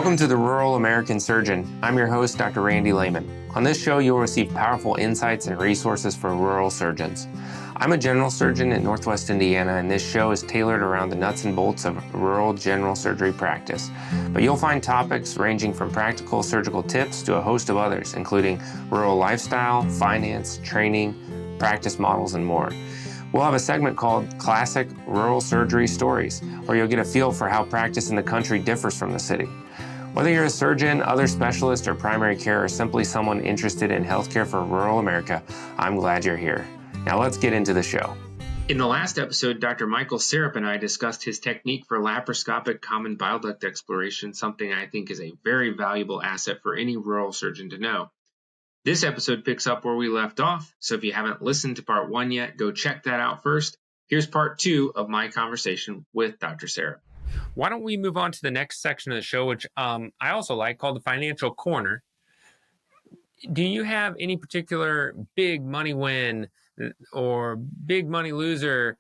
Welcome to the Rural American Surgeon. I'm your host, Dr. Randy Lehman. On this show, you'll receive powerful insights and resources for rural surgeons. I'm a general surgeon in Northwest Indiana, and this show is tailored around the nuts and bolts of rural general surgery practice. But you'll find topics ranging from practical surgical tips to a host of others, including rural lifestyle, finance, training, practice models, and more. We'll have a segment called Classic Rural Surgery Stories, where you'll get a feel for how practice in the country differs from the city. Whether you're a surgeon, other specialist, or primary care, or simply someone interested in healthcare for rural America, I'm glad you're here. Now let's get into the show. In the last episode, Dr. Michael Sarap and I discussed his technique for laparoscopic common bile duct exploration, something I think is a very valuable asset for any rural surgeon to know. This episode picks up where we left off, so if you haven't listened to part 1 yet, go check that out first. Here's part 2 of my conversation with Dr. Sarap. Why don't we move on to the next section of the show, which I also like, called the Financial Corner. Do you have any particular big money win or big money loser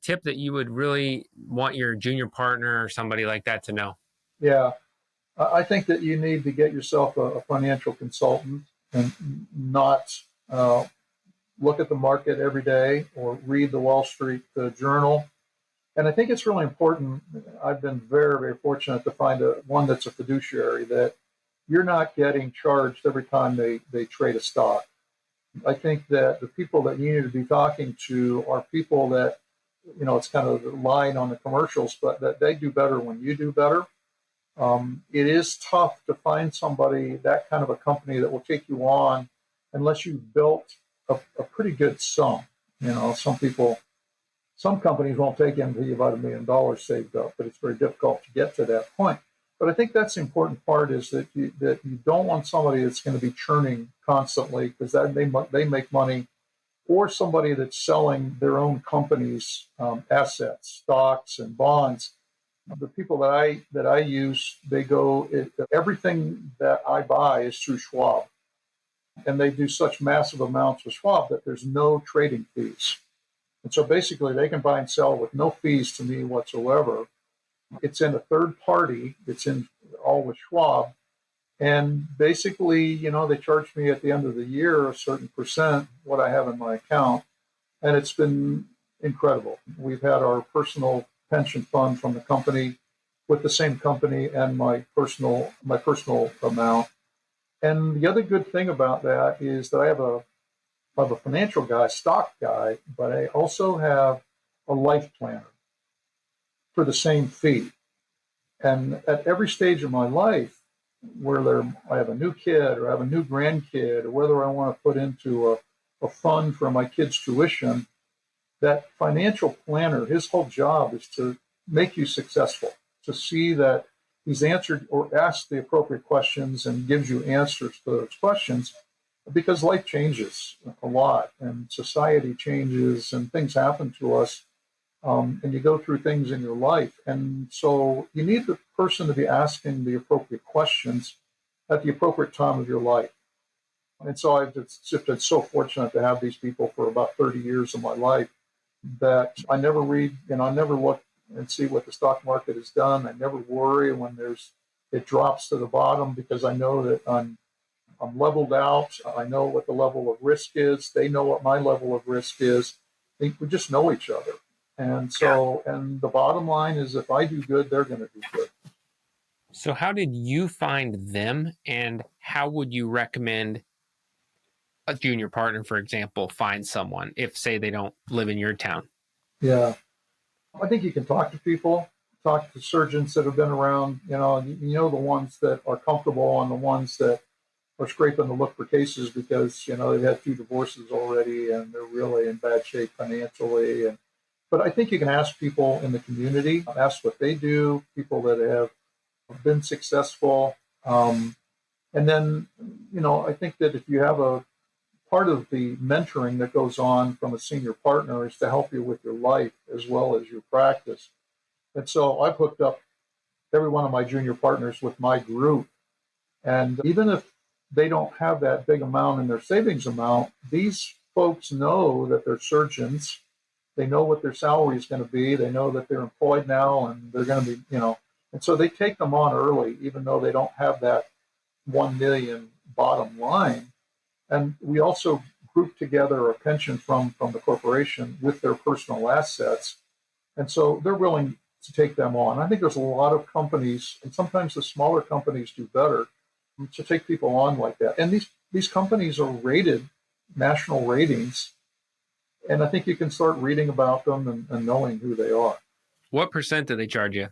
tip that you would really want your junior partner or somebody like that to know? Yeah, I think that you need to get yourself a financial consultant and not look at the market every day or read the Wall Street Journal. And I think it's really important. I've been very, very fortunate to find one that's a fiduciary, that you're not getting charged every time they trade a stock. I think that the people that you need to be talking to are people that, you know, it's kind of the line on the commercials, but that they do better when you do better. It is tough to find somebody, that kind of a company, that will take you on unless you've built a pretty good sum. You know, some companies won't take you until you have about $1 million saved up, but it's very difficult to get to that point. But I think that's the important part, is that you don't want somebody that's going to be churning constantly, because that they make money, or somebody that's selling their own company's assets, stocks and bonds. The people that I use, everything that I buy is through Schwab, and they do such massive amounts with Schwab that there's no trading fees. And so basically they can buy and sell with no fees to me whatsoever. It's in a third party. It's in all with Schwab. And basically, you know, they charge me at the end of the year a certain percent, what I have in my account. And it's been incredible. We've had our personal pension fund from the company with the same company and my personal amount. And the other good thing about that is that I have a financial guy, stock guy, but I also have a life planner for the same fee. And at every stage of my life, I have a new kid or I have a new grandkid, or whether I want to put into a fund for my kid's tuition, that financial planner, his whole job is to make you successful, to see that he's answered or asked the appropriate questions and gives you answers to those questions, because life changes a lot and society changes and things happen to us, and you go through things in your life. And so you need the person to be asking the appropriate questions at the appropriate time of your life. And so I've just been so fortunate to have these people for about 30 years of my life, that I never read, I never look and see what the stock market has done. I never worry when it drops to the bottom, because I know that I'm leveled out. I know what the level of risk is. They know what my level of risk is. We just know each other. And so, and the bottom line is, if I do good, they're going to do good. So how did you find them, and how would you recommend a junior partner, for example, find someone if, say, they don't live in your town? Yeah. I think you can talk to people, talk to surgeons that have been around, you know the ones that are comfortable and the ones that are scraping to look for cases because, they've had 2 divorces already and they're really in bad shape financially. But I think you can ask people in the community, ask what they do, people that have been successful. And then, I think that if you have a part of the mentoring that goes on from a senior partner is to help you with your life as well as your practice. And so I've hooked up every one of my junior partners with my group. And even if they don't have that big amount in their savings amount, these folks know that they're surgeons. They know what their salary is going to be. They know that they're employed now and they're going to be, And so they take them on early, even though they don't have that 1 million bottom line. And we also group together a pension from the corporation with their personal assets. And so they're willing to take them on. I think there's a lot of companies, and sometimes the smaller companies do better to take people on like that. And these companies are rated, national ratings, and I think you can start reading about them and knowing who they are. What percent do they charge you?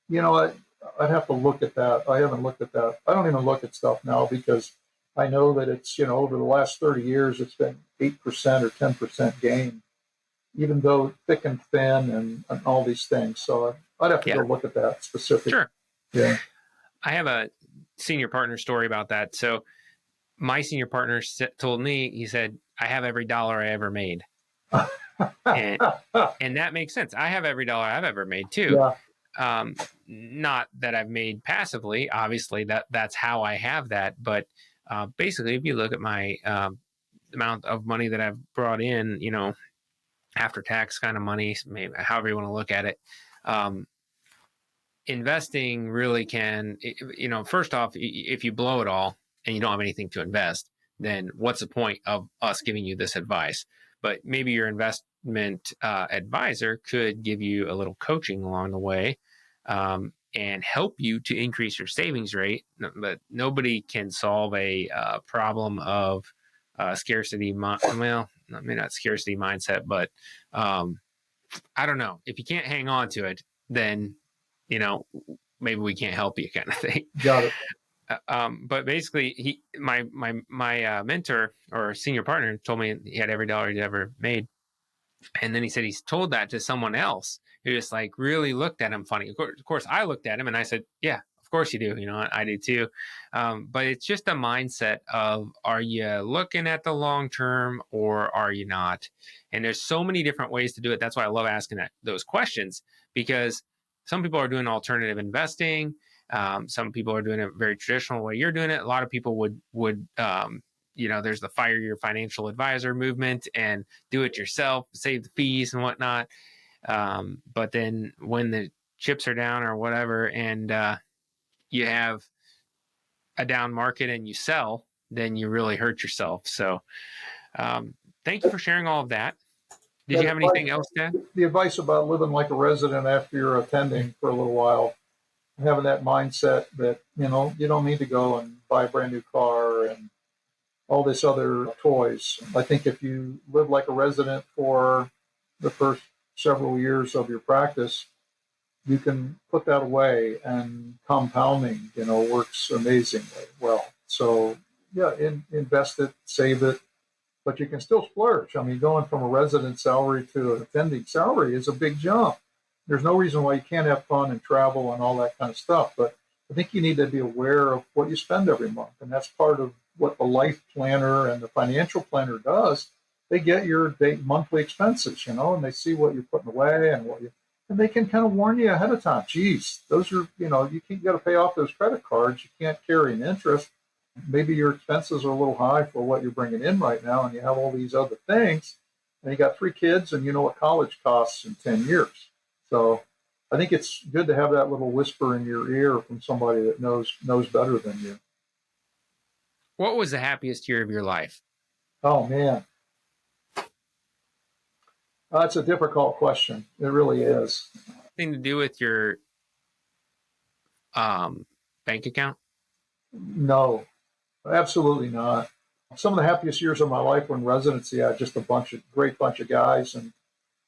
You know, I'd have to look at that. I haven't looked at that. I don't even look at stuff now because I know that it's, over the last 30 years, it's been 8% or 10% gain, even though thick and thin and all these things. So I'd have to go look at that specifically. Sure. Yeah. I have a senior partner story about that. So my senior partner told me, he said, I have every dollar I ever made. and that makes sense. I have every dollar I've ever made too. Yeah. Not that I've made passively, obviously that's how I have that. But basically, if you look at my amount of money that I've brought in, after tax kind of money, maybe however you want to look at it, investing really can, first off, if you blow it all and you don't have anything to invest, then what's the point of us giving you this advice? But maybe your investment advisor could give you a little coaching along the way and help you to increase your savings rate. But nobody can solve a problem of scarcity. Well, maybe not scarcity mindset, but I don't know. If you can't hang on to it, then maybe we can't help you, kind of thing. Got it. But basically, my mentor or senior partner told me he had every dollar he'd ever made, and then he said he's told that to someone else who just like really looked at him funny. Of course, I looked at him and I said, "Yeah, of course you do. I do too." But it's just a mindset of, are you looking at the long term or are you not? And there's so many different ways to do it. That's why I love asking those questions, because some people are doing alternative investing. Some people are doing it very traditional way you're doing it. A lot of people would there's the fire your financial advisor movement and do it yourself, save the fees and whatnot. But then when the chips are down or whatever, and you have a down market and you sell, then you really hurt yourself. So thank you for sharing all of that. Did you have anything else, Dad? The advice about living like a resident after you're attending for a little while, having that mindset that, you don't need to go and buy a brand new car and all this other toys. I think if you live like a resident for the first several years of your practice, you can put that away, and compounding, works amazingly well. So yeah, invest it, save it, but you can still splurge. I mean, going from a resident salary to an attending salary is a big jump. There's no reason why you can't have fun and travel and all that kind of stuff. But I think you need to be aware of what you spend every month. And that's part of what the life planner and the financial planner does. They get your monthly expenses, and they see what you're putting away and they can kind of warn you ahead of time. Geez, those are, you got to pay off those credit cards. You can't carry an interest. Maybe your expenses are a little high for what you're bringing in right now, and you have all these other things, and you got 3 kids, and you know what college costs in 10 years. So I think it's good to have that little whisper in your ear from somebody that knows better than you. What was the happiest year of your life? Oh, man. That's a difficult question. It really is. Anything to do with your bank account? No, absolutely not. Some of the happiest years of my life were in residency. I had just great bunch of guys, and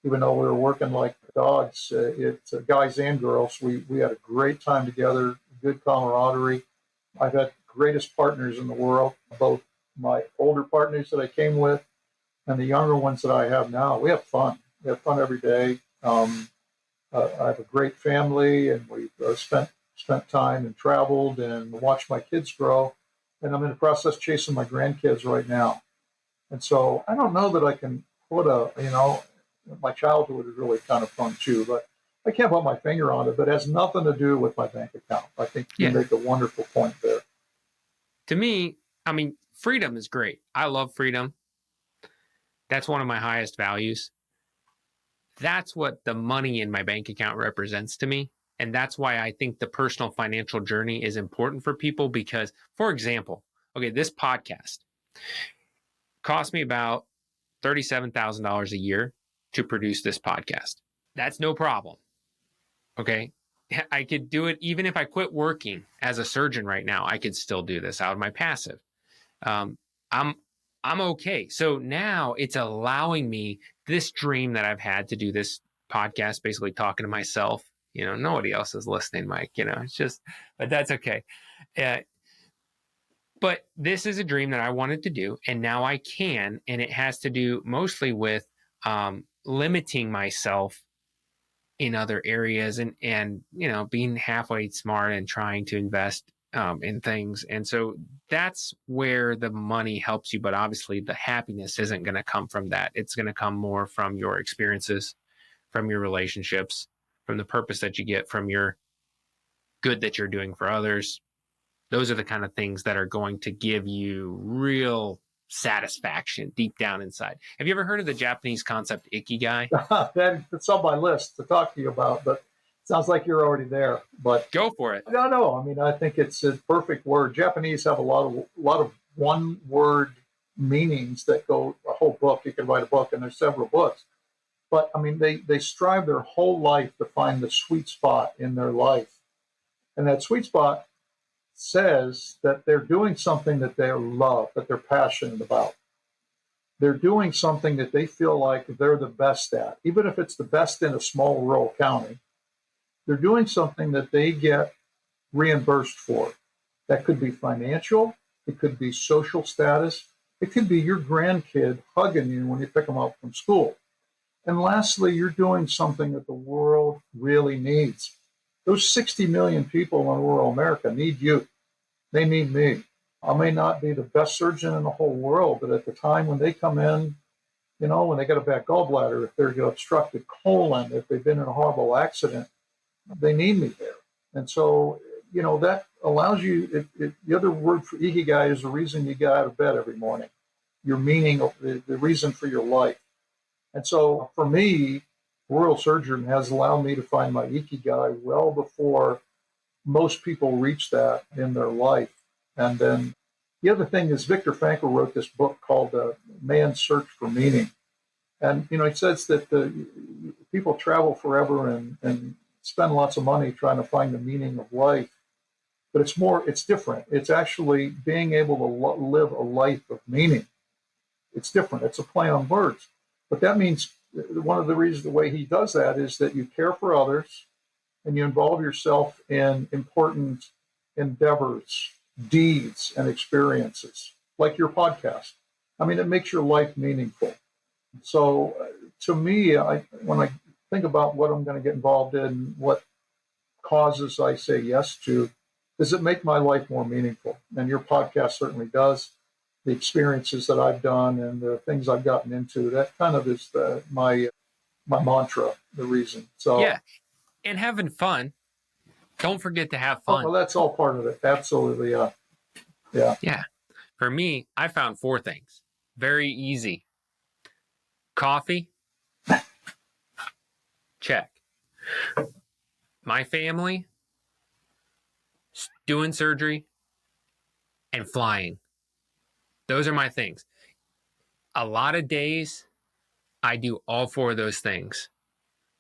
even though we were working like dogs, guys and girls, we had a great time together, good camaraderie. I've had greatest partners in the world, both my older partners that I came with and the younger ones that I have now. We have fun. We have fun every day. I have a great family, and we've spent time and traveled and watched my kids grow. And I'm in the process chasing my grandkids right now. And so I don't know that I can put my childhood was really kind of fun too, but I can't put my finger on it, but it has nothing to do with my bank account. I think you make a wonderful point there. To me, freedom is great. I love freedom. That's one of my highest values. That's what the money in my bank account represents to me. And that's why I think the personal financial journey is important for people because, for example, okay, this podcast cost me about $37,000 a year to produce this podcast. That's no problem. Okay. I could do it even if I quit working as a surgeon right now. I could still do this out of my passive. I'm I'm okay. So now it's allowing me this dream that I've had to do this podcast, basically talking to myself. Nobody else is listening, Mike. It's just, but that's okay. Uh, but this is a dream that I wanted to do, and now I can, and it has to do mostly with limiting myself in other areas and being halfway smart and trying to invest in things. And so that's where the money helps you. But obviously the happiness isn't going to come from that. It's going to come more from your experiences, from your relationships, from the purpose that you get from your good that you're doing for others. Those are the kind of things that are going to give you real satisfaction deep down inside. Have you ever heard of the Japanese concept ikigai? That's on my list to talk to you about, but it sounds like you're already there. But go for it. No. I mean, I think it's a perfect word. Japanese have a lot of one word meanings that go a whole book. You can write a book, and there's several books. But I mean, they strive their whole life to find the sweet spot in their life, and that sweet spot says that they're doing something that they love, that they're passionate about. They're doing something that they feel like they're the best at, even if it's the best in a small rural county. They're doing something that they get reimbursed for. That could be financial, it could be social status, it could be your grandkid hugging you when you pick them up from school. And lastly, you're doing something that the world really needs. Those 60 million people in rural America need you. They need me. I may not be the best surgeon in the whole world, but at the time when they come in, when they got a bad gallbladder, if they're got obstructed colon, if they've been in a horrible accident, they need me there. And so, that allows you, the other word for ikigai is the reason you get out of bed every morning, your meaning, the reason for your life. And so for me, rural surgeon has allowed me to find my ikigai well before most people reach that in their life. And then the other thing is Viktor Frankl wrote this book called Man's Search for Meaning. And, it says that people travel forever and spend lots of money trying to find the meaning of life. But it's different. It's actually being able to live a life of meaning. It's different. It's a play on words. But that means one of the reasons the way he does that is that you care for others and you involve yourself in important endeavors, deeds, and experiences, like your podcast. I mean, it makes your life meaningful. So to me, when I think about what I'm going to get involved in, what causes I say yes to, does it make my life more meaningful? And your podcast certainly does. The experiences that I've done and the things I've gotten into, that kind of is my mantra, the reason. So yeah, and having fun. Don't forget to have fun. Well, that's all part of it. Absolutely, yeah. Yeah. For me, I found 4 things. Very easy. Coffee. Check. My family. Doing surgery. And flying. Those are my things. A lot of days, I do all 4 of those things.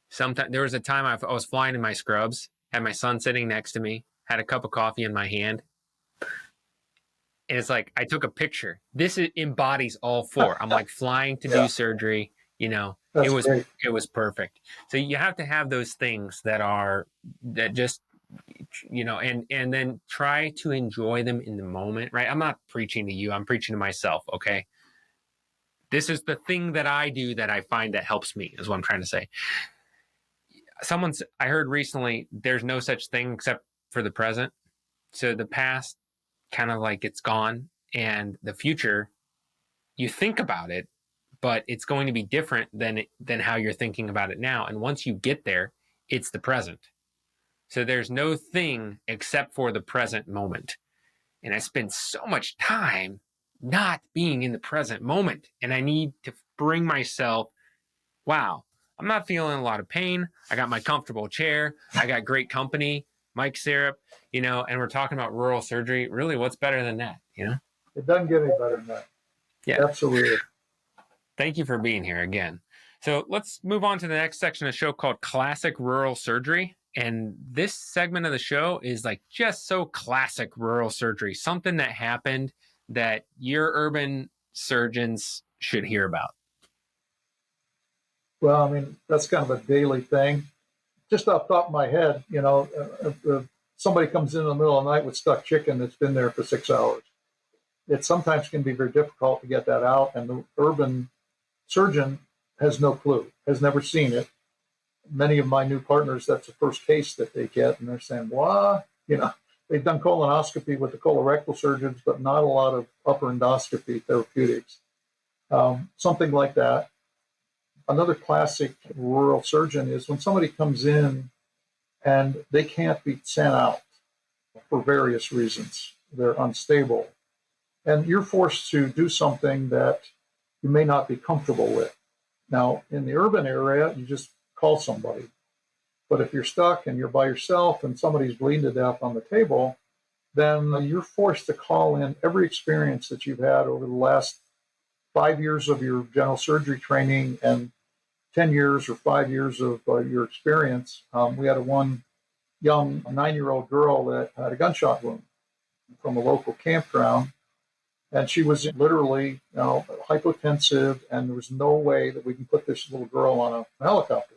Sometimes there was a time I was flying in my scrubs, had my son sitting next to me, had a cup of coffee in my hand. And it's like, I took a picture. This embodies all 4. I'm like flying to do surgery. It was perfect. So you have to have those things that just, and then try to enjoy them in the moment, right? I'm not preaching to you. I'm preaching to myself. Okay. This is the thing that I do that I find that helps me, is what I'm trying to say. I heard recently, there's no such thing except for the present. So the past, kind of like it's gone, and the future, you think about it, but it's going to be different than how you're thinking about it now. And once you get there, it's the present. So there's no thing except for the present moment. And I spend so much time not being in the present moment. And I need to bring myself, wow, I'm not feeling a lot of pain. I got my comfortable chair. I got great company, Mike Sarap, and we're talking about rural surgery. Really, what's better than that, It doesn't get any better than that. Yeah. Absolutely. Thank you for being here again. So let's move on to the next section of the show called Classic Rural Surgery. And this segment of the show is like just so classic rural surgery, something that happened that your urban surgeons should hear about. Well, I mean, that's kind of a daily thing. Just off the top of my head, if somebody comes in the middle of the night with stuck chicken that's been there for 6 hours, it sometimes can be very difficult to get that out. And the urban surgeon has no clue, has never seen it. Many of my new partners, that's the first case that they get, and they're saying, "What?" They've done colonoscopy with the colorectal surgeons, but not a lot of upper endoscopy therapeutics. Something like that. Another classic rural surgeon is when somebody comes in and they can't be sent out for various reasons. They're unstable. And you're forced to do something that you may not be comfortable with. Now, in the urban area, you just call somebody. But if you're stuck and you're by yourself and somebody's bleeding to death on the table, then you're forced to call in every experience that you've had over the last 5 years of your general surgery training and 10 years or 5 years of your experience. We had one young 9-year-old girl that had a gunshot wound from a local campground. And she was literally hypotensive, and there was no way that we can put this little girl on a helicopter.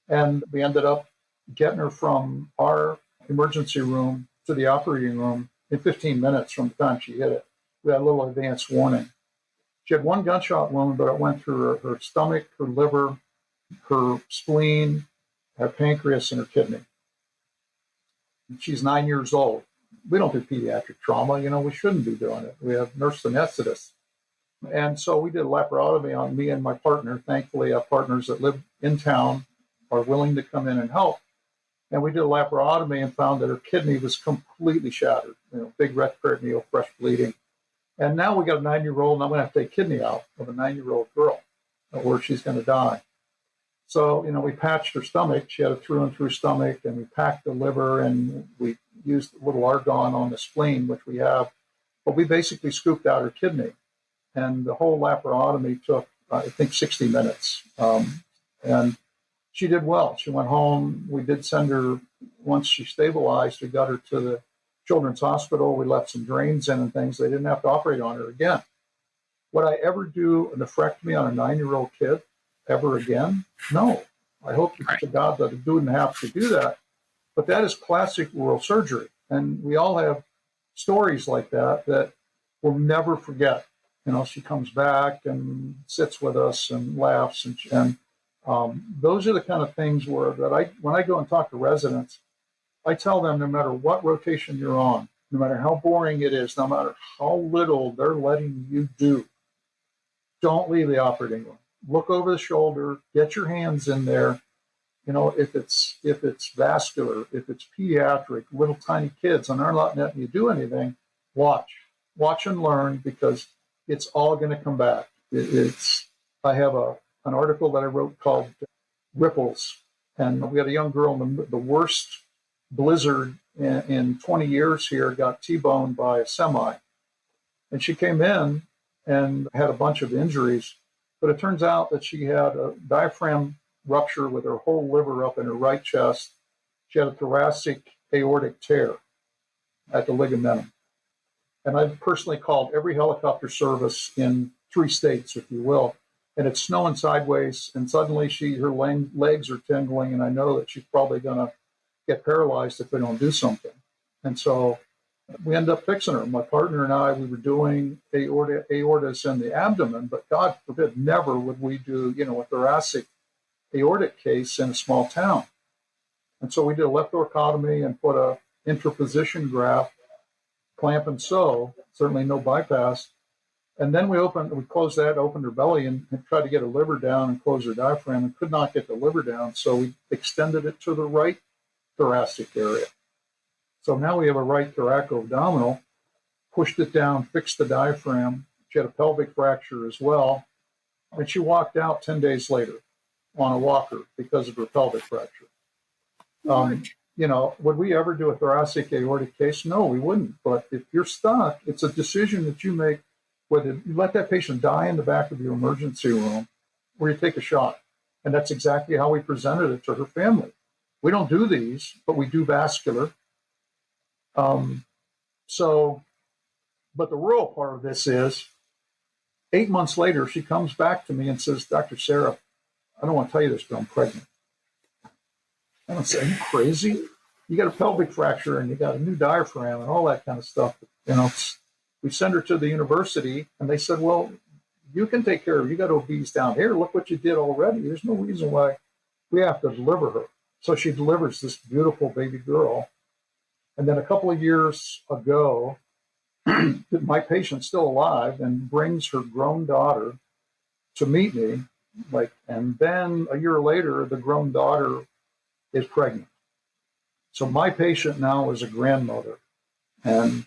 And we ended up getting her from our emergency room to the operating room in 15 minutes from the time she hit it. We had a little advance warning. She had one gunshot wound, but it went through her stomach, her liver, her spleen, her pancreas, and her kidney. She's 9 years old. We don't do pediatric trauma. We shouldn't be doing it. We have nurse anesthetists. And so we did a laparotomy on me and my partner. Thankfully, I have partners that live in town, are willing to come in and help. And we did a laparotomy and found that her kidney was completely shattered, big retroperitoneal, fresh bleeding. And now we got a 9-year-old, and I'm going to have to take kidney out of a 9-year-old girl, or she's going to die. So, we patched her stomach. She had a through and through stomach, and we packed the liver, and we used a little argon on the spleen, which we have. But we basically scooped out her kidney. And the whole laparotomy took, I think, 60 minutes. And she did well. She went home. We did send her, once she stabilized, we got her to the Children's Hospital. We left some drains in and things. They didn't have to operate on her again. Would I ever do a nephrectomy on a 9-year-old kid ever again? No. I hope to God that I didn't have to do that. But that is classic rural surgery. And we all have stories like that we'll never forget. She comes back and sits with us and laughs. And those are the kind of things when I go and talk to residents, I tell them no matter what rotation you're on, no matter how boring it is, no matter how little they're letting you do, don't leave the operating room. Look over the shoulder, get your hands in there. If it's vascular, if it's pediatric, little tiny kids, and they're not letting you do anything, watch and learn, because it's all going to come back. I have an article that I wrote called Ripples, and we had a young girl in the worst blizzard in 20 years here, got T-boned by a semi, and she came in and had a bunch of injuries, but it turns out that she had a diaphragm rupture with her whole liver up in her right chest. She had a thoracic aortic tear at the ligamentum. And I've personally called every helicopter service in 3 states, if you will, and it's snowing sideways, and suddenly her legs are tingling, and I know that she's probably going to get paralyzed if we don't do something. And so we ended up fixing her. My partner and I, we were doing aortas in the abdomen, but God forbid, never would we do, a thoracic aortic case in a small town. And so we did a left thoracotomy and put a interposition graft, clamp and sew, certainly no bypass. And then we closed that, opened her belly, and tried to get her liver down and close her diaphragm, and could not get the liver down. So we extended it to the right thoracic area. So now we have a right thoraco-abdominal, pushed it down, fixed the diaphragm. She had a pelvic fracture as well. And she walked out 10 days later. on a walker because of her pelvic fracture. Would we ever do a thoracic aortic case? No, we wouldn't. But if you're stuck, it's a decision that you make whether you let that patient die in the back of your emergency room or you take a shot. And that's exactly how we presented it to her family. We don't do these, but we do vascular. But the rural part of this is 8 months later, she comes back to me and says, Dr. Sarap, I don't want to tell you this, but I'm pregnant. And I say, are you crazy? You got a pelvic fracture and you got a new diaphragm and all that kind of stuff. We send her to the university and they said, well, you can take care of her. You got OBs down here. Look what you did already. There's no reason why we have to deliver her. So she delivers this beautiful baby girl. And then a couple of years ago, my patient's still alive and brings her grown daughter to meet me. And then a year later, the grown daughter is pregnant. So my patient now is a grandmother. And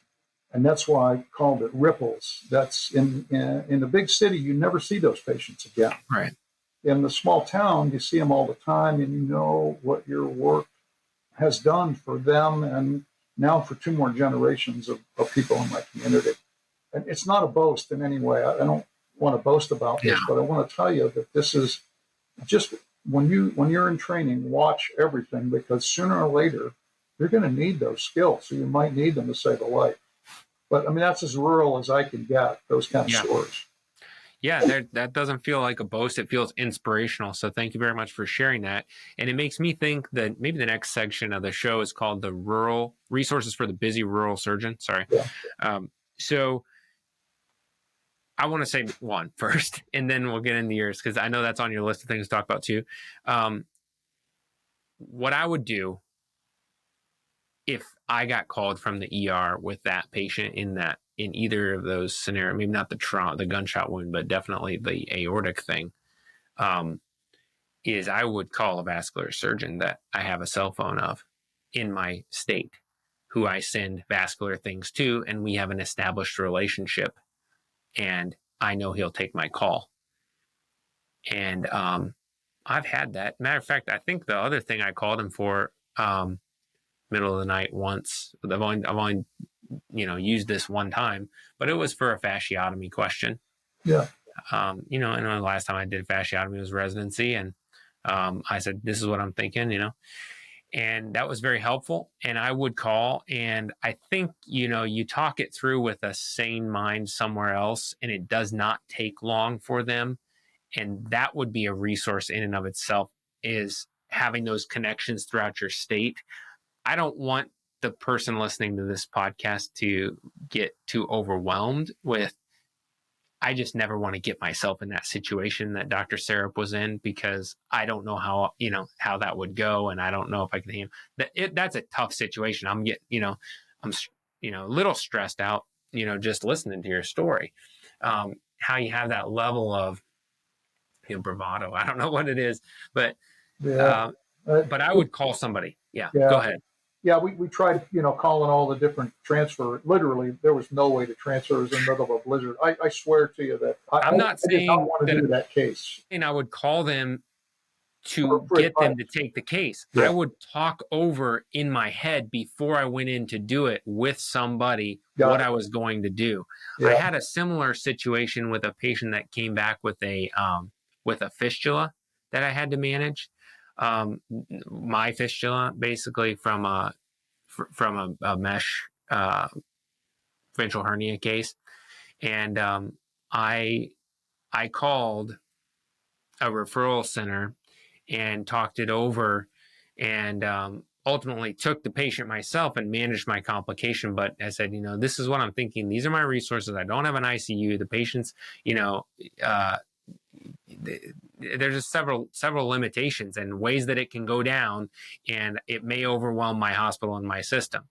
that's why I called it ripples. That's in the big city, you never see those patients again. Right. In the small town, you see them all the time and you know what your work has done for them and now for 2 more generations of people in my community. And it's not a boast in any way. I don't want to boast about this, but I want to tell you that this is just when you're in training, watch everything because sooner or later, you're going to need those skills. So you might need them to save a life. But I mean, that's as rural as I can get, those kind of stories. Yeah, that doesn't feel like a boast. It feels inspirational. So thank you very much for sharing that. And it makes me think that maybe the next section of the show is called the Rural Resources for the Busy Rural Surgeon. Sorry. Yeah. So I want to say one first, and then we'll get into yours because I know that's on your list of things to talk about too. What I would do if I got called from the ER with that patient in either of those scenarios, maybe not the gunshot wound, but definitely the aortic thing, is I would call a vascular surgeon that I have a cell phone of in my state, who I send vascular things to, and we have an established relationship, and I know he'll take my call. And I've had that. Matter of fact, I think the other thing I called him for, middle of the night once. I've only used this one time, but it was for a fasciotomy question. Yeah. And the last time I did fasciotomy was residency, and I said, "This is what I'm thinking," and that was very helpful. And I would call, and I think you talk it through with a sane mind somewhere else, and it does not take long for them, and that would be a resource in and of itself, is having those connections throughout your state. I don't want the person listening to this podcast to get too overwhelmed with, I just never want to get myself in that situation that Dr. Sarap was in, because I don't know how that would go. And I don't know if I can handle that. That's a tough situation. I'm a little stressed out, just listening to your story. How you have that level of bravado. I don't know what it is, but I would call somebody. Yeah. Go ahead. Yeah, we tried, calling all the different transfer. Literally, there was no way to transfer. It was in the middle of a blizzard. I swear to you that I did not want to do that case. And I would call them to get them to take the case. Yeah. I would talk over in my head before I went in to do it with somebody I was going to do. Yeah. I had a similar situation with a patient that came back with a fistula that I had to manage. My fistula, basically from a mesh ventral hernia case, and I called a referral center and talked it over, and ultimately took the patient myself and managed my complication. But I said, this is what I'm thinking. These are my resources. I don't have an ICU. The patient's, there's just several limitations and ways that it can go down, and it may overwhelm my hospital and my system.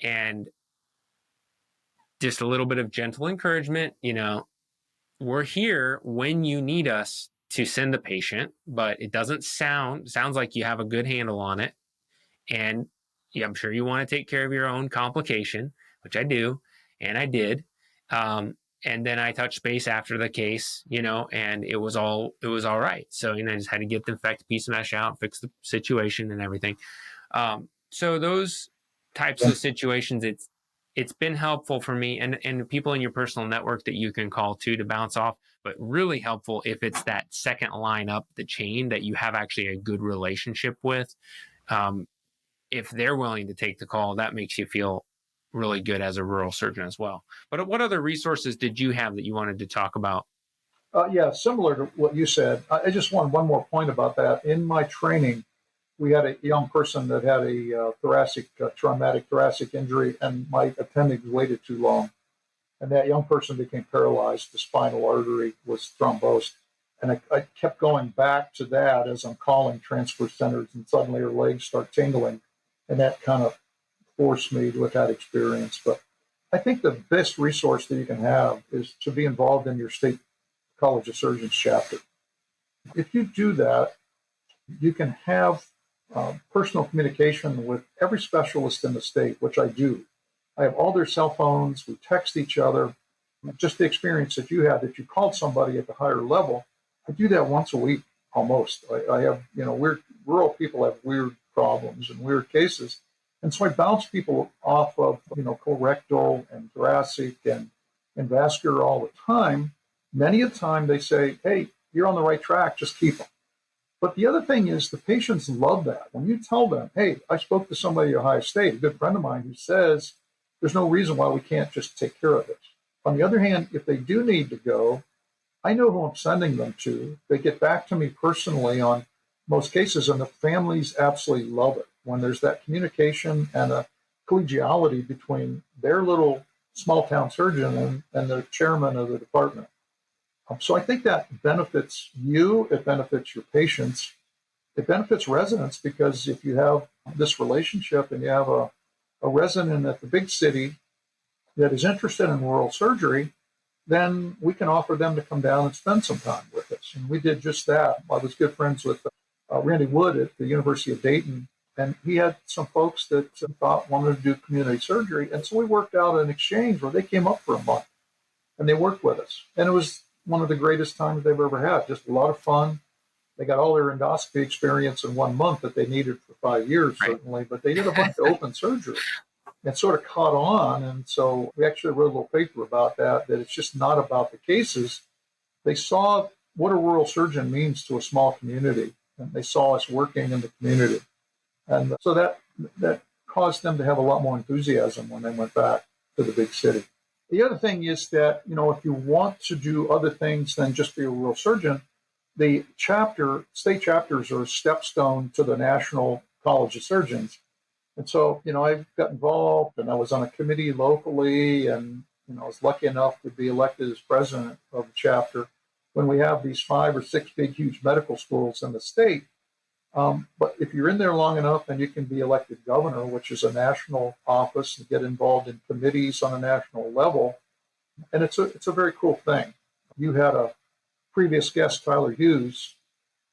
And just a little bit of gentle encouragement, we're here when you need us to send the patient, but it doesn't sounds like you have a good handle on it. And I'm sure you want to take care of your own complication, which I do. And I did. And then I touched base after the case, and it was all right. So, I just had to get the infected piece of mesh out, fix the situation and everything. So those types of situations, it's been helpful for me and people in your personal network that you can call too to bounce off, but really helpful if it's that second line up the chain that you have actually a good relationship with. If they're willing to take the call, that makes you feel really good as a rural surgeon as well. But what other resources did you have that you wanted to talk about? Yeah, similar to what you said. I just want one more point about that. In my training, we had a young person that had a traumatic thoracic injury, and my appendix waited too long. And that young person became paralyzed. The spinal artery was thrombosed. And I kept going back to that as I'm calling transfer centers, and suddenly her legs start tingling. And that kind of forced me with that experience. But I think the best resource that you can have is to be involved in your state College of Surgeons chapter. If you do that, you can have personal communication with every specialist in the state, which I do. I have all their cell phones. We text each other. Just the experience that you had, that you called somebody at the higher level, I do that once a week almost. I have, rural people have weird problems and weird cases. And so I bounce people off of, colorectal and thoracic and vascular all the time. Many a time they say, hey, you're on the right track, just keep them. But the other thing is the patients love that. When you tell them, hey, I spoke to somebody at Ohio State, a good friend of mine, who says there's no reason why we can't just take care of it. On the other hand, if they do need to go, I know who I'm sending them to. They get back to me personally on most cases, and the families absolutely love it when there's that communication and a collegiality between their little small town surgeon and the chairman of the department. So I think that benefits you, it benefits your patients, it benefits residents, because if you have this relationship and you have a resident at the big city that is interested in rural surgery, then we can offer them to come down and spend some time with us. And we did just that. I was good friends with Randy Wood at the University of Dayton, and he had some folks that wanted to do community surgery. And so we worked out an exchange where they came up for a month and they worked with us. And it was one of the greatest times they've ever had. Just a lot of fun. They got all their endoscopy experience in 1 month that they needed for 5 years, certainly, but they did a bunch of open surgery. It sort of caught on. And so we actually wrote a little paper about that it's just not about the cases. They saw what a rural surgeon means to a small community, and they saw us working in the community. And so that caused them to have a lot more enthusiasm when they went back to the big city. The other thing is that, if you want to do other things than just be a rural surgeon, the state chapters are a stepstone to the National College of Surgeons. And so, I got involved, and I was on a committee locally, and, I was lucky enough to be elected as president of the chapter when we have these 5 or 6 big, huge medical schools in the state. But if you're in there long enough, then you can be elected governor, which is a national office, and get involved in committees on a national level. And it's a very cool thing. You had a previous guest, Tyler Hughes,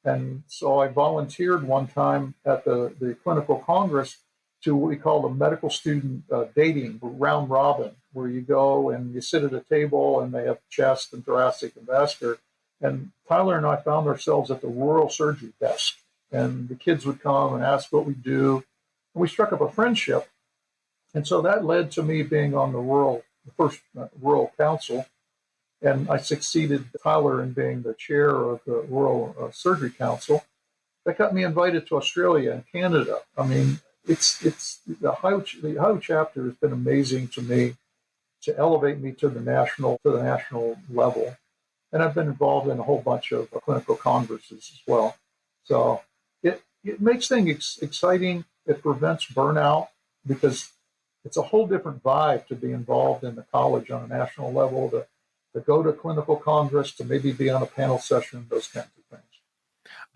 and so I volunteered one time at the clinical congress to what we call the medical student dating round robin, where you go and you sit at a table and they have chest and thoracic and vascular. And Tyler and I found ourselves at the rural surgery desk. And the kids would come and ask what we do. And we struck up a friendship. And so that led to me being on the first rural council. And I succeeded Tyler in being the chair of the Rural Surgery Council. That got me invited to Australia and Canada. I mean, it's the Ohio chapter has been amazing to me to elevate me to the national level. And I've been involved in a whole bunch of clinical congresses as well. So it makes things exciting. It prevents burnout, because it's a whole different vibe to be involved in the college on a national level, to go to clinical congress, to maybe be on a panel session, those kinds of things.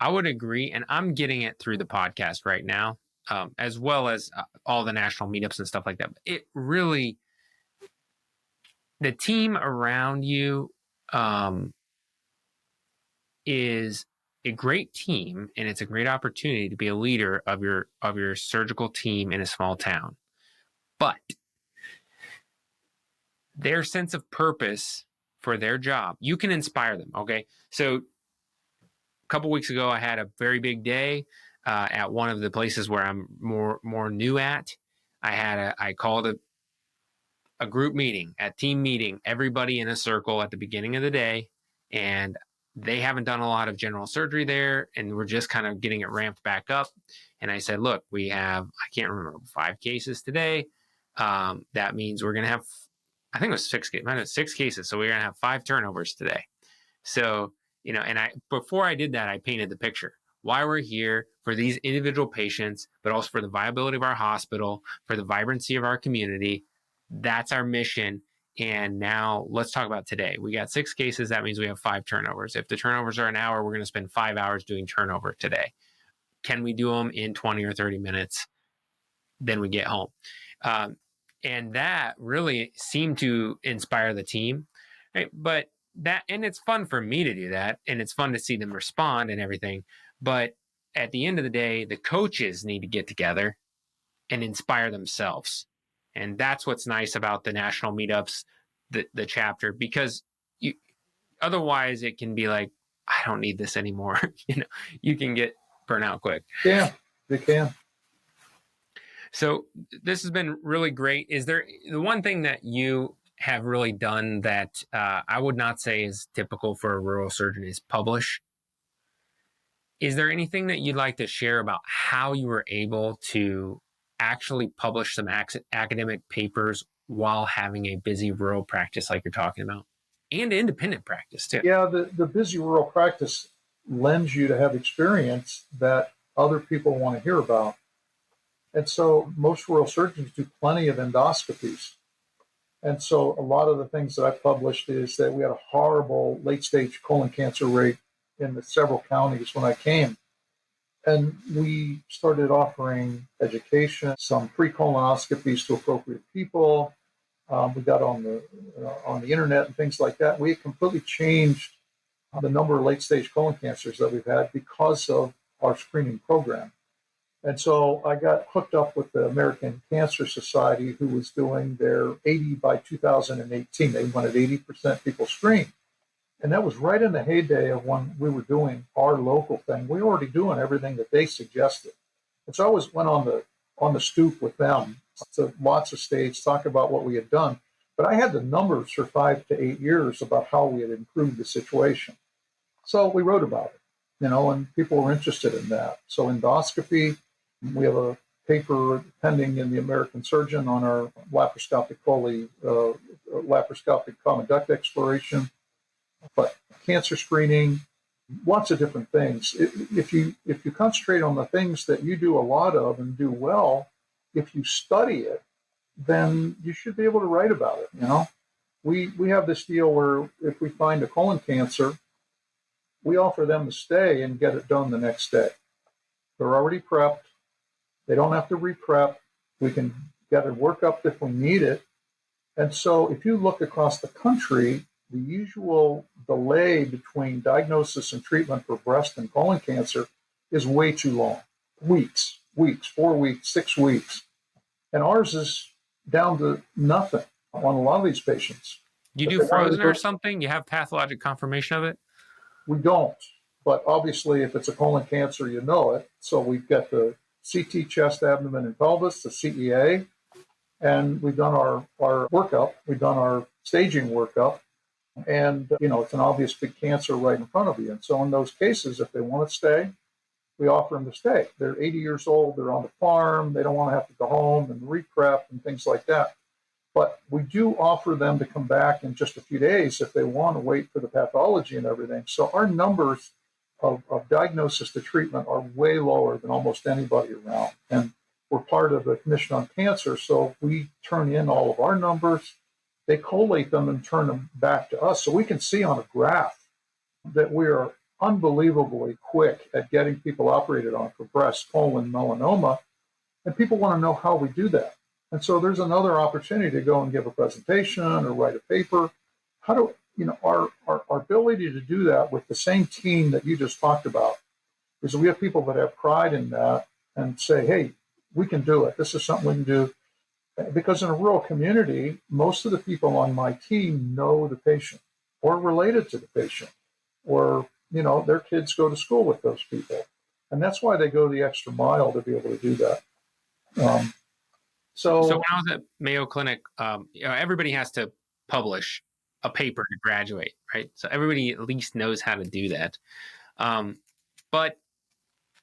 I would agree. And I'm getting it through the podcast right now, as well as all the national meetups and stuff like that. It really, the team around you is a great team, and it's a great opportunity to be a leader of your surgical team in a small town. But their sense of purpose for their job, you can inspire them. Okay. So a couple weeks ago, I had a very big day at one of the places where I'm more new at. I called a group meeting, a team meeting, everybody in a circle at the beginning of the day, and they haven't done a lot of general surgery there, and we're just kind of getting it ramped back up. And I said, look, we have, I can't remember, 5 cases today. That means we're going to have, I think it was 6 cases. So we're going to have 5 turnovers today. So, and before I did that, I painted the picture. Why we're here for these individual patients, but also for the viability of our hospital, for the vibrancy of our community. That's our mission. And now let's talk about today. We got 6 cases. That means we have 5 turnovers. If the turnovers are an hour, we're going to spend 5 hours doing turnover today. Can we do them in 20 or 30 minutes? Then we get home. And that really seemed to inspire the team. Right? But and it's fun for me to do that. And it's fun to see them respond and everything. But at the end of the day, the coaches need to get together and inspire themselves. And that's what's nice about the national meetups, the chapter, because otherwise it can be like, I don't need this anymore. You can get burnt out quick. Yeah, they can. So this has been really great. Is there the one thing that you have really done that I would not say is typical for a rural surgeon is publish? Is there anything that you'd like to share about how you were able to actually publish some academic papers while having a busy rural practice like you're talking about, and independent practice too? Yeah, the busy rural practice lends you to have experience that other people want to hear about. And so most rural surgeons do plenty of endoscopies. And so a lot of the things that I published is that we had a horrible late-stage colon cancer rate in the several counties when I came. And we started offering education, some free colonoscopies to appropriate people. We got on the internet and things like that. We completely changed the number of late-stage colon cancers that we've had because of our screening program. And so I got hooked up with the American Cancer Society, who was doing their 80 by 2018. They wanted 80% people screened. And that was right in the heyday of when we were doing our local thing. We were already doing everything that they suggested. And so I always went on the stoop with them to lots of states, talk about what we had done. But I had the numbers for 5 to 8 years about how we had improved the situation. So we wrote about it, and people were interested in that. So endoscopy, we have a paper pending in the American Surgeon on our laparoscopic common duct exploration. But cancer screening, lots of different things. If you concentrate on the things that you do a lot of and do well, if you study it, then you should be able to write about it. We have this deal where if we find a colon cancer, we offer them to stay and get it done the next day. They're already prepped. They don't have to re-prep. We can get a workup if we need it. And so if you look across the country, the usual delay between diagnosis and treatment for breast and colon cancer is way too long. Weeks, 4 weeks, 6 weeks. And ours is down to nothing on a lot of these patients. You do frozen or something? You have pathologic confirmation of it? We don't. But obviously, if it's a colon cancer, you know it. So we've got the CT chest, abdomen, and pelvis, the CEA, and we've done our workup. We've done our staging workup. And, it's an obvious big cancer right in front of you. And so in those cases, if they want to stay, we offer them to stay. They're 80 years old. They're on the farm. They don't want to have to go home and re-prep and things like that. But we do offer them to come back in just a few days if they want to wait for the pathology and everything. So our numbers of diagnosis to treatment are way lower than almost anybody around. And we're part of the Commission on Cancer. So we turn in all of our numbers. They collate them and turn them back to us. So we can see on a graph that we are unbelievably quick at getting people operated on for breast, colon, melanoma. And people want to know how we do that. And so there's another opportunity to go and give a presentation or write a paper. How do, our ability to do that with the same team that you just talked about is we have people that have pride in that and say, hey, we can do it. This is something we can do. Because in a rural community, most of the people on my team know the patient. or related to the patient, or, their kids go to school with those people. And that's why they go the extra mile to be able to do that. So when I was at Mayo Clinic, everybody has to publish a paper to graduate, right? So everybody at least knows how to do that. But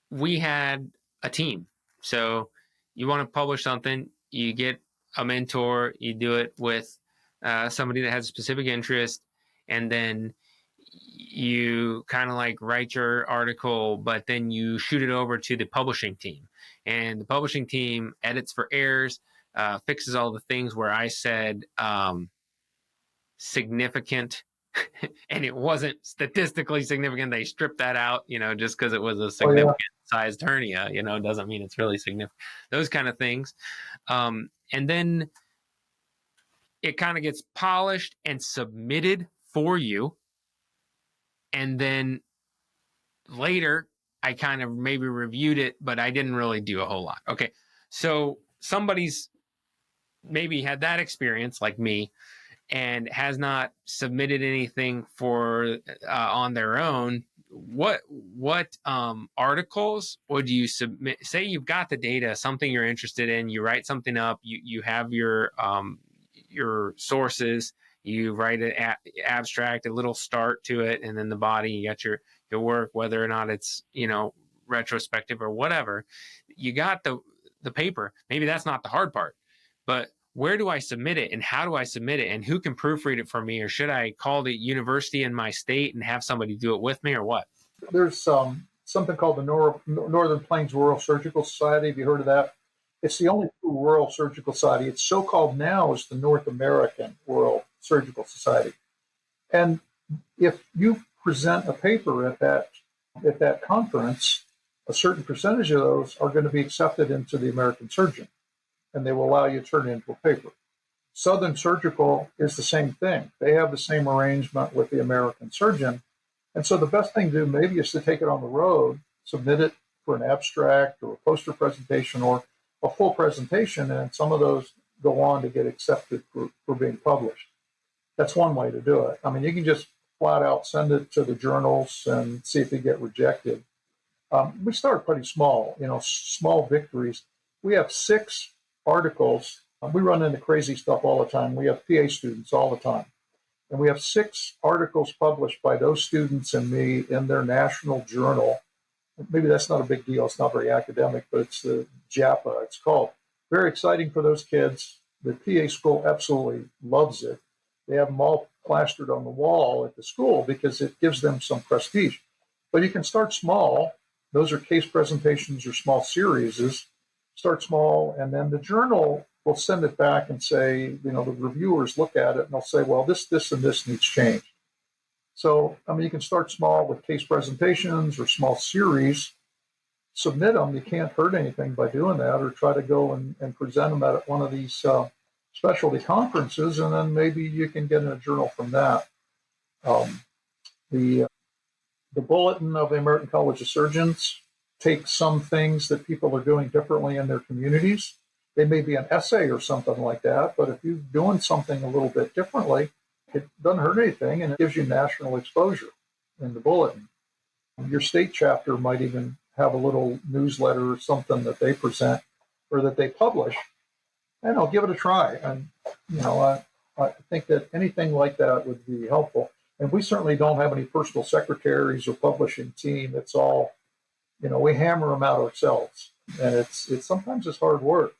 we had a team. So you want to publish something, you get a mentor, you do it with somebody that has a specific interest, and then you kind of like write your article, but then you shoot it over to the publishing team. And the publishing team edits for errors, fixes all the things where I said significant and it wasn't statistically significant. They stripped that out, just because it was a significant sized hernia, doesn't mean it's really significant. Those kind of things. And then it kind of gets polished and submitted for you. And then later, I kind of maybe reviewed it, but I didn't really do a whole lot. Okay. So somebody's maybe had that experience like me and has not submitted anything for on their own. What articles would you submit? Say you've got the data, something you're interested in, you write something up, you have your sources, you write an abstract, a little start to it, and then the body, you got your work, whether or not it's retrospective or whatever. You got the paper. Maybe that's not the hard part, but where do I submit it and how do I submit it and who can proofread it for me? Or should I call the university in my state and have somebody do it with me, or what? There's something called the Northern Plains Rural Surgical Society. Have you heard of that? It's the only true rural surgical society. It's so-called now as the North American Rural Surgical Society. And if you present a paper at that conference, a certain percentage of those are going to be accepted into the American Surgeon, and they will allow you to turn it into a paper. Southern Surgical is the same thing. They have the same arrangement with the American Surgeon. And so the best thing to do maybe is to take it on the road, submit it for an abstract or a poster presentation or a full presentation, and some of those go on to get accepted for being published. That's one way to do it. I mean, you can just flat out send it to the journals and see if they get rejected. We start pretty small, small victories. We have 6 articles. We run into crazy stuff all the time. We have PA students all the time. And we have 6 articles published by those students and me in their national journal. Maybe that's not a big deal. It's not very academic, but it's the JAPA, it's called. Very exciting for those kids. The PA school absolutely loves it. They have them all plastered on the wall at the school because it gives them some prestige. But you can start small. Those are case presentations or small series. Start small, and then the journal will send it back and say, the reviewers look at it and they'll say, well, this, and this needs changed. So, you can start small with case presentations or small series, submit them. You can't hurt anything by doing that, or try to go and present them at one of these specialty conferences, and then maybe you can get in a journal from that. The Bulletin of the American College of Surgeons takes some things that people are doing differently in their communities. They may be an essay or something like that, but if you're doing something a little bit differently, it doesn't hurt anything, and it gives you national exposure in the Bulletin. Your state chapter might even have a little newsletter or something that they present or that they publish, and I'll give it a try. And, I think that anything like that would be helpful. And we certainly don't have any personal secretaries or publishing team. It's all, we hammer them out ourselves. And it's sometimes it's hard work.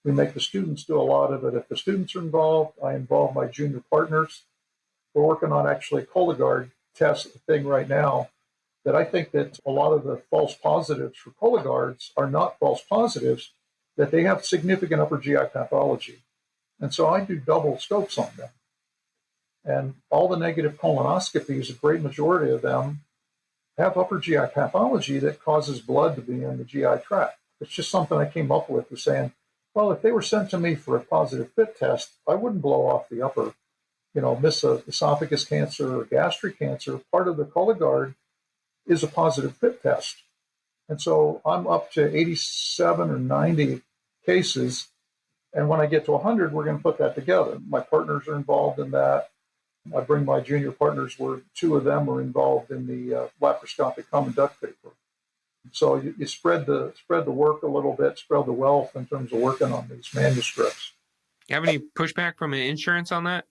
We make the students do a lot of it. If the students are involved, I involve my junior partners. We're working on actually a Cologuard test thing right now that I think that a lot of the false positives for Cologuards are not false positives, that they have significant upper GI pathology. And so I do double scopes on them. And all the negative colonoscopies, a great majority of them, have upper GI pathology that causes blood to be in the GI tract. It's just something I came up with saying, well, if they were sent to me for a positive FIT test, I wouldn't blow off the upper, miss a esophagus cancer or gastric cancer. Part of the Cologuard is a positive FIT test. And so I'm up to 87 or 90 cases. And when I get to 100, we're going to put that together. My partners are involved in that. I bring my junior partners where two of them are involved in the laparoscopic common duct paper. So you spread the work a little bit, spread the wealth in terms of working on these manuscripts. You have any pushback from insurance on that?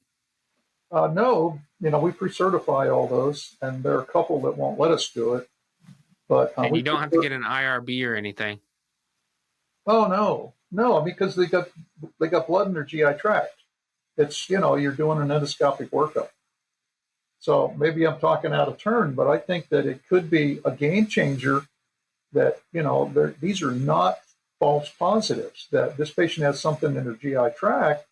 No, we pre-certify all those, and there are a couple that won't let us do it. But and you don't have to get an IRB or anything. Oh no, because they got blood in their GI tract. It's you're doing an endoscopic workup. So maybe I'm talking out of turn, but I think that it could be a game changer. That these are not false positives. That this patient has something in their GI tract,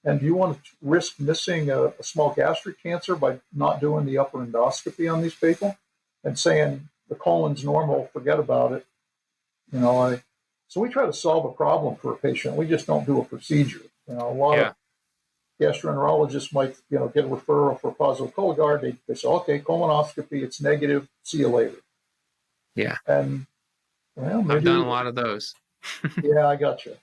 and do you want to risk missing a small gastric cancer by not doing the upper endoscopy on these people and saying the colon's normal, forget about it? So we try to solve a problem for a patient. We just don't do a procedure. A lot of gastroenterologists might get a referral for positive Cologuard. They say, okay, colonoscopy, it's negative. See you later. Yeah. And maybe I've done a lot of those. Yeah, I got you.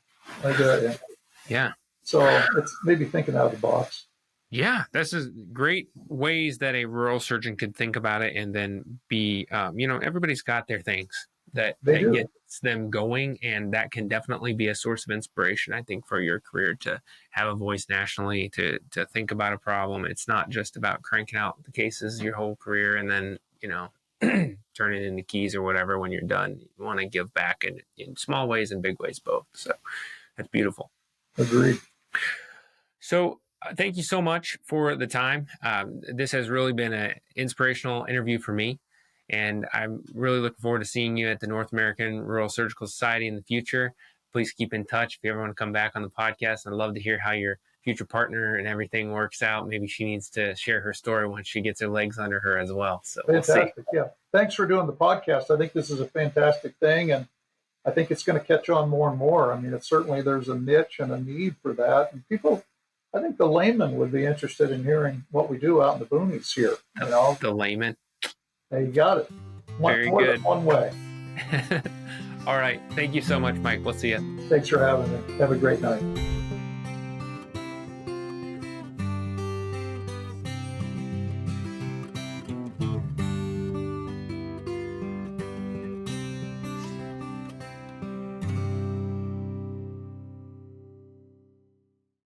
Yeah. So it's maybe thinking out of the box. Yeah, this is great ways that a rural surgeon could think about it, and then be, everybody's got their things that gets them going, and that can definitely be a source of inspiration, I think, for your career, to have a voice nationally, to think about a problem. It's not just about cranking out the cases your whole career and then, turn it into keys or whatever when you're done. You want to give back in small ways and big ways both. So that's beautiful. Agreed. So thank you so much for the time. This has really been an inspirational interview for me, and I'm really looking forward to seeing you at the North American Rural Surgical Society in the future. Please keep in touch if you ever want to come back on the podcast. I'd love to hear how your future partner and everything works out. Maybe she needs to share her story once she gets her legs under her as well. So fantastic. We'll see. Yeah. Thanks for doing the podcast. I think this is a fantastic thing, and I think it's going to catch on more and more. I mean, there's a niche and a need for that. And people, I think the layman would be interested in hearing what we do out in the boonies here. The layman. Hey, you got it. Very good. One way. All right. Thank you so much, Mike. We'll see you. Thanks for having me. Have a great night.